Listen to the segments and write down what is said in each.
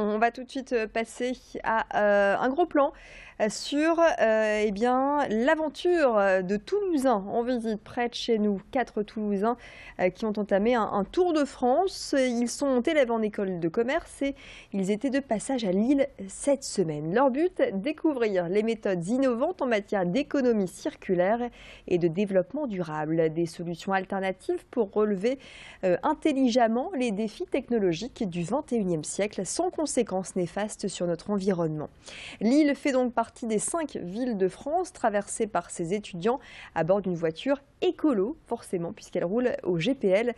On va tout de suite passer à un gros plan sur eh bien, l'aventure de Toulousains en visite près de chez nous. 4 Toulousains qui ont entamé un tour de France. Ils sont élèves en école de commerce et ils étaient de passage à Lille cette semaine. Leur but, découvrir les méthodes innovantes en matière d'économie circulaire et de développement durable. Des solutions alternatives pour relever intelligemment les défis technologiques du 21e siècle sans conséquences néfastes sur notre environnement. Lille fait donc partie des 5 villes de France traversées par ces étudiants à bord d'une voiture écolo, forcément, puisqu'elle roule au GPL.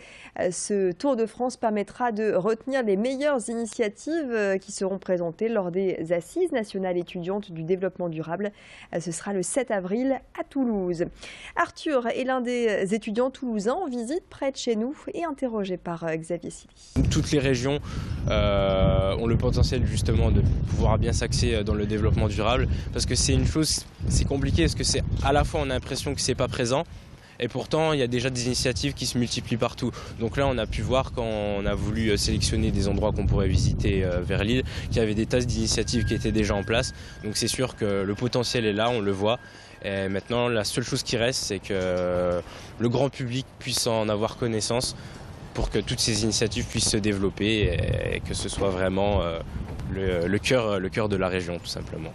Ce Tour de France permettra de retenir les meilleures initiatives qui seront présentées lors des Assises nationales étudiantes du développement durable. Ce sera le 7 avril à Toulouse. Arthur est l'un des étudiants toulousains en visite près de chez nous et interrogé par Xavier Silly. Toutes les régions ont le potentiel justement de pouvoir bien s'axer dans le développement durable, parce que c'est une chose, c'est compliqué, parce que c'est à la fois on a l'impression que c'est pas présent, et pourtant il y a déjà des initiatives qui se multiplient partout. Donc là on a pu voir quand on a voulu sélectionner des endroits qu'on pourrait visiter vers Lille, qu'il y avait des tas d'initiatives qui étaient déjà en place. Donc c'est sûr que le potentiel est là, on le voit. Et maintenant la seule chose qui reste, c'est que le grand public puisse en avoir connaissance pour que toutes ces initiatives puissent se développer et que ce soit vraiment le cœur de la région tout simplement.